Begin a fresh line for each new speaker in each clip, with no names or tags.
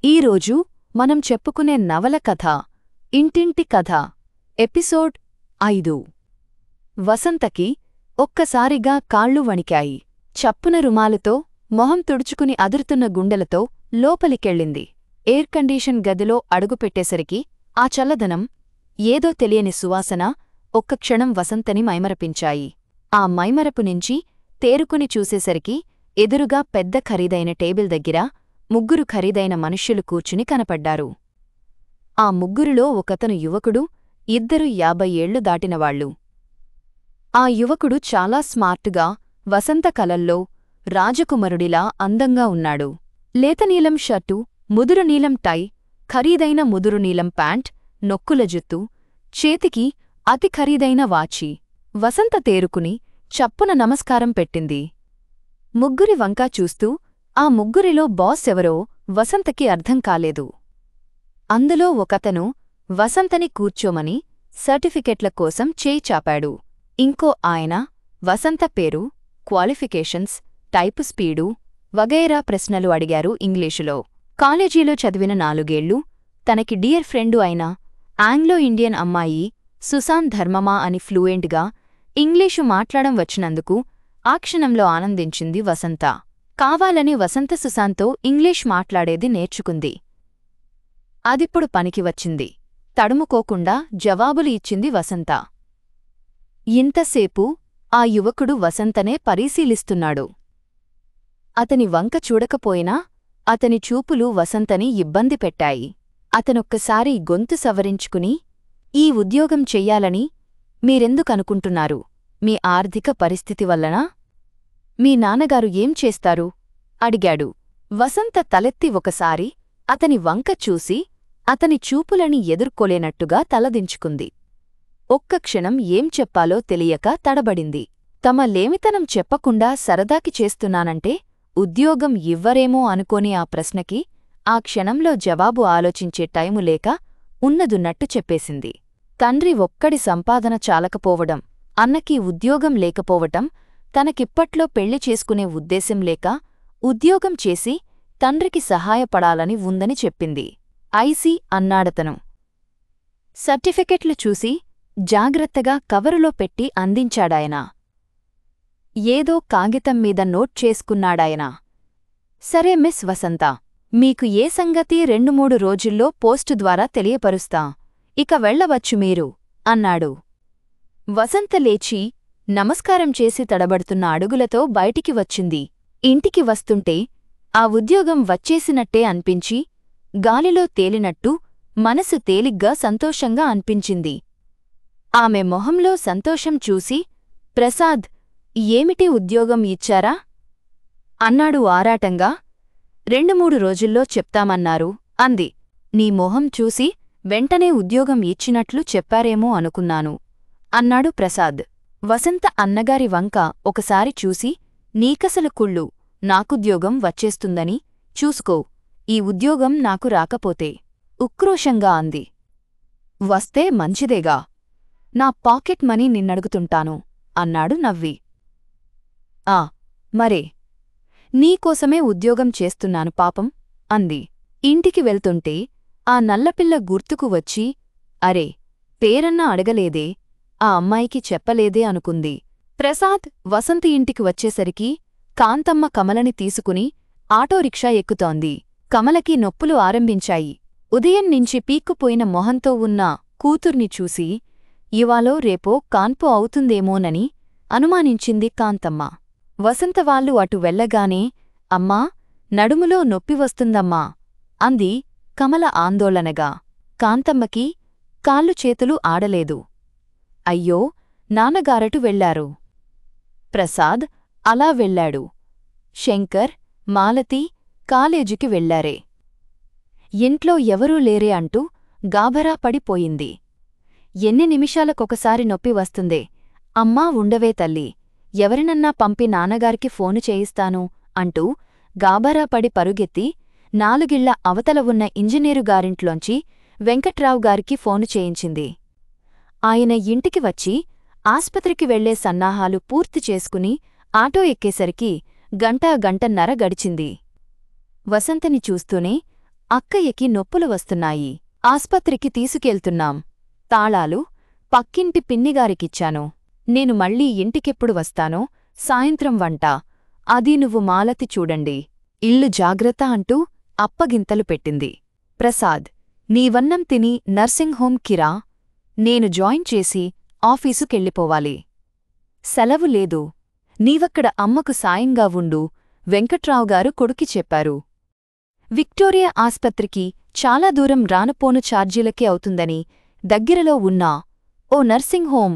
ఈరోజు మనం చెప్పుకునే నవల కథ ఇంటింటి కథ ఎపిసోడ్ 5. వసంతకి ఒక్కసారిగా కాళ్ళు వణికాయి. చప్పున రుమాలుతో మొహం తుడుచుకుని అదురుతున్న గుండెలతో లోపలికెళ్ళింది. ఎయిర్ కండీషన్ గదిలో అడుగుపెట్టేసరికి ఆ చల్లదనం, ఏదో తెలియని సువాసన ఒక్క క్షణం వసంతని మైమరపించాయి. ఆ మైమరపు నుంచి తేరుకుని చూసేసరికి ఎదురుగా పెద్ద ఖరీదైన టేబుల్ దగ్గర 3 ఖరీదైన మనుష్యులు కూర్చుని కనపడ్డారు. ఆ ముగ్గురిలో ఒకతను యువకుడు, 2 50 ఏళ్లు దాటినవాళ్లు. ఆ యువకుడు చాలా స్మార్టుగా, వసంత కలల్లో రాజకుమారుడిలా అందంగా ఉన్నాడు. లేతనీలం షర్టు, ముదురు నీలం టై, ఖరీదైన ముదురు నీలం ప్యాంట్, నొక్కుల జుత్తు, చేతికి అతి ఖరీదైన వాచి. వసంత తేరుకుని చప్పున నమస్కారం పెట్టింది. ముగ్గురి వంకా చూస్తూ ఆ ముగ్గురిలో బాస్ ఎవరో వసంతకి అర్థం కాలేదు. అందులో ఒకతను వసంతని కూర్చోమని సర్టిఫికెట్ల కోసం చేయి చాపాడు. ఇంకో ఆయన వసంత పేరు, క్వాలిఫికేషన్స్, టైపు స్పీడు వగైరా ప్రశ్నలు అడిగారు ఇంగ్లీషులో. కాలేజీలో చదివిన 4 ఏళ్లు తనకి డియర్ ఫ్రెండు అయిన ఆంగ్లో ఇండియన్ అమ్మాయి సుసాన్ ధర్మమా అని ఫ్లూయెంట్గా ఇంగ్లీషు మాట్లాడం వచ్చినందుకు ఆ క్షణంలో ఆనందించింది వసంత. కావాలని వసంత సుసాన్తో ఇంగ్లీష్ మాట్లాడేది నేర్చుకుంది. అదిప్పుడు పనికి వచ్చింది. తడుముకోకుండా జవాబులు ఇచ్చింది వసంత. ఇంతసేపు ఆ యువకుడు వసంతనే పరిశీలిస్తున్నాడు. అతని వంక చూడకపోయినా అతని చూపులు వసంతని ఇబ్బంది పెట్టాయి. అతనొక్కసారి గొంతు సవరించుకుని, ఈ ఉద్యోగం చెయ్యాలని మీరెందుకనుకుంటున్నారు? మీ ఆర్థిక పరిస్థితి వల్లనా? మీ నాన్నగారు ఏం చేస్తారు? అడిగాడు. వసంత తలెత్తి ఒకసారి అతని వంక చూసి అతని చూపులని ఎదుర్కోలేనట్టుగా తలదించుకుంది. ఒక్క క్షణం ఏం చెప్పాలో తెలియక తడబడింది. తమ లేమితనం చెప్పకుండా సరదాకి చేస్తున్నానంటే ఉద్యోగం ఇవ్వరేమో అనుకోని ఆ ప్రశ్నకి ఆ క్షణంలో జవాబు ఆలోచించే టైము లేక ఉన్నదున్నట్టు చెప్పేసింది. తండ్రి ఒక్కడి సంపాదన చాలకపోవడం, అన్నకి ఉద్యోగం లేకపోవటం, తనకిప్పట్లో పెళ్లి చేసుకునే ఉద్దేశం లేక ఉద్యోగం చేసి తండ్రికి సహాయపడాలని ఉందని చెప్పింది. ఐసి అన్నాడతను. సర్టిఫికెట్లు చూసి జాగ్రత్తగా కవరులో పెట్టి అందించాడాయన. ఏదో కాగితం మీద నోట్ చేసుకున్నాడాయన. సరే మిస్ వసంత, మీకు ఏ సంగతి 2-3 రోజుల్లో పోస్టు ద్వారా తెలియపరుస్తా. ఇక వెళ్ళవచ్చు మీరు అన్నాడు. వసంత లేచి నమస్కారం చేసి తడబడుతున్న అడుగులతో బయటికి వచ్చింది. ఇంటికి వస్తుంటే ఆ ఉద్యోగం వచ్చేసినట్టే అన్పించి, గాలిలో తేలినట్టు మనసు తేలిగ్గా సంతోషంగా అన్పించింది. ఆమె మొహంలో సంతోషం చూసి, ప్రసాద్, ఏమిటి ఉద్యోగం ఇచ్చారా? అన్నాడు ఆరాటంగా. 2-3 రోజుల్లో చెప్తామన్నారు అంది. నీ మొహం చూసి వెంటనే ఉద్యోగం ఇచ్చినట్లు చెప్పారేమో అనుకున్నాను అన్నాడు ప్రసాద్. వసంత అన్నగారి వంక ఒకసారి చూసి, నీకసలు కుళ్ళు, నాకుద్యోగం వచ్చేస్తుందని చూసుకో, ఈ ఉద్యోగం నాకు రాకపోతే ఉక్రోషంగా అంది. వస్తే మంచిదేగా, నా పాకెట్ మనీ నిన్నడుగుతుంటాను అన్నాడు నవ్వి. మరే, నీకోసమే ఉద్యోగం చేస్తున్నాను పాపం అంది. ఇంటికి వెళ్తుంటే ఆ నల్లపిల్ల గుర్తుకు వచ్చి, అరే, పేరన్నా అడగలేదే, ఆ అమ్మాయికి చెప్పలేదే అనుకుంది. ప్రసాద్ వసంతి ఇంటికి వచ్చేసరికి కాంతమ్మ కమలని తీసుకుని ఆటోరిక్షా ఎక్కుతోంది. కమలకి నొప్పులు ఆరంభించాయి. ఉదయం నుంచి పీక్కుపోయిన మొహంతో ఉన్న కూతుర్ని చూసి ఇవాళో రేపో కాన్పు అవుతుందేమోనని అనుమానించింది కాంతమ్మ. వసంతవాళ్లు అటు వెళ్లగానే, అమ్మా, నడుములో నొప్పి వస్తుందమ్మా అంది కమల ఆందోళనగా. కాంతమ్మకి కాళ్ళు చేతులు ఆడలేదు. అయ్యో, నాన్నగారటు వెళ్లారు. ప్రసాద్ అలా వెళ్లాడు. శంకర్, మాలతి కాలేజీకి వెళ్లారే. ఇంట్లో ఎవరూ లేరే అంటూ గాభరా పడిపోయింది. ఎన్ని నిమిషాలకొకసారి నొప్పి వస్తుందే, అమ్మా ఉండవే తల్లి, ఎవరినన్నా పంపి నాన్నగారికి ఫోను చేయిస్తాను అంటూ గాభరాపడి పరుగెత్తి 4 ఇళ్ల అవతల ఉన్న ఇంజనీరుగారింట్లోంచి వెంకట్రావు గారికి ఫోను చేయించింది. ఆయన ఇంటికి వచ్చి ఆస్పత్రికి వెళ్లే సన్నాహాలు పూర్తి చేసుకుని ఆటో ఎక్కేసరికి గంటన్నర గడిచింది. వసంతని చూస్తూనే అక్కయ్యకి నొప్పులు వస్తున్నాయి. ఆస్పత్రికి తీసుకెళ్తున్నాం. తాళాలు పక్కింటి పిన్నిగారికిచ్చాను. నేను మళ్ళీ ఇంటికెప్పుడు వస్తానో సాయంత్రం వంట అది నువ్వు మాలతి చూడండి. ఇల్లు జాగ్రత్త అంటూ అప్పగింతలు పెట్టింది. ప్రసాద్, నీవన్నం తిని నర్సింగ్ హోమ్ కిరా. నేను జాయిన్ చేసి ఆఫీసుకెళ్ళిపోవాలి. సెలవు లేదు. నీవక్కడ అమ్మకు సాయంగా ఉండు వెంకట్రావుగారు కొడుకి చెప్పారు. విక్టోరియా ఆస్పత్రికి చాలా దూరం రానుపోను ఛార్జీలకే అవుతుందని దగ్గరలో ఉన్నా ఓ నర్సింగ్ హోం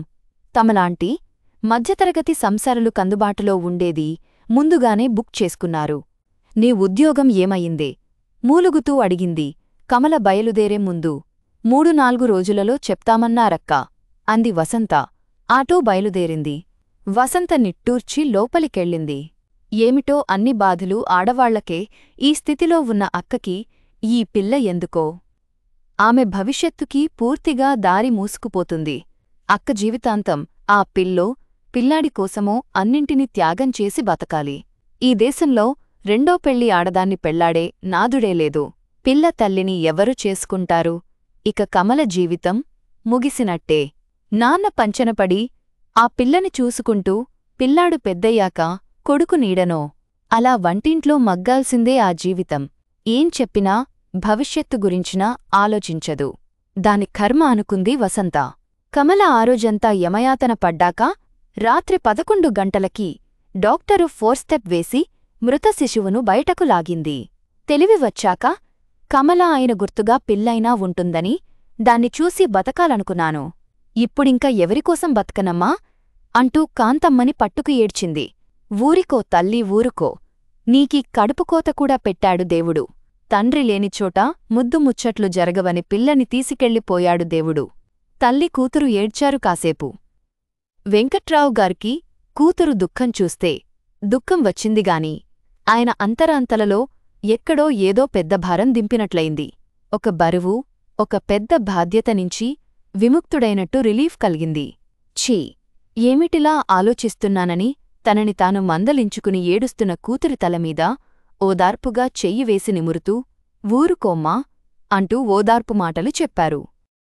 తమలాంటి మధ్యతరగతి సంసారాలు కందుబాటులో ఉండేది ముందుగానే బుక్ చేసుకున్నారు. నీ ఉద్యోగం ఏమయిందే? మూలుగుతూ అడిగింది కమల బయలుదేరే ముందు. 3-4 రోజులలో చెప్తామన్నారక్కా అంది వసంత. ఆటో బయలుదేరింది. వసంత నిట్టూర్చి లోపలికెళ్ళింది. ఏమిటో అన్ని బాధలు ఆడవాళ్లకే ఈ స్థితిలో ఉన్న అక్కకి ఈ పిల్ల ఎందుకో? ఆమె భవిష్యత్తుకి పూర్తిగా దారి మూసుకుపోతుంది. అక్క జీవితాంతం ఆ పిల్లో పిల్లాడి కోసమో అన్నింటినీ త్యాగం చేసి బతకాలి. ఈ దేశంలో రెండో పెళ్లి ఆడదాన్ని పెళ్లాడే నాదుడే లేదు. పిల్ల తల్లిని ఎవరు చేసుకుంటారు? ఇక కమల జీవితం ముగిసినట్టే. నాన్న పంచనపడి ఆ పిల్లని చూసుకుంటూ పిల్లాడు పెద్దయ్యాక కొడుకు నీడనో అలా వంటింట్లో మగ్గాల్సిందే ఆ జీవితం. ఏం చెప్పినా భవిష్యత్తు గురించినా ఆలోచించదు. దాని కర్మ అనుకుంది వసంత. కమల ఆరోజంతా యమయాతన పడ్డాక రాత్రి 11 గంటలకి డాక్టరు 4 స్టెప్ వేసి మృత శిశువును బయటకు లాగింది. తెలివి వచ్చాక కమల ఆయన గుర్తుగా పిల్లైనా ఉంటుందని దాన్ని చూసి బతకాలనుకున్నాను. ఇప్పుడింక ఎవరికోసం బతకనమ్మా అంటూ కాంతమ్మని పట్టుకు ఏడ్చింది. ఊరికో తల్లి ఊరుకో. నీకీ కడుపుకోత కూడా పెట్టాడు దేవుడు. తండ్రి లేనిచోట ముద్దు ముచ్చట్లు జరగవని పిల్లని తీసుకెళ్ళిపోయాడు దేవుడు. తల్లి కూతురు ఏడ్చారు కాసేపు. వెంకట్రావుగారికి కూతురు దుఃఖం చూస్తే దుఃఖం వచ్చిందిగాని ఆయన అంతరాంతలలో ఎక్కడో ఏదో పెద్ద భారం దింపినట్లయింది. ఒక బరువు, ఒక పెద్ద బాధ్యత నుంచి విముక్తుడైనట్టు రిలీఫ్ కలిగింది. ఛీ, ఏమిటిలా ఆలోచిస్తున్నానని తనని తాను మందలించుకుని ఏడుస్తున్న కూతురి తలమీద ఓదార్పుగా చెయ్యి వేసి నిమురుతూ ఊరుకోమ్మా అంటూ ఓదార్పు మాటలు చెప్పారు.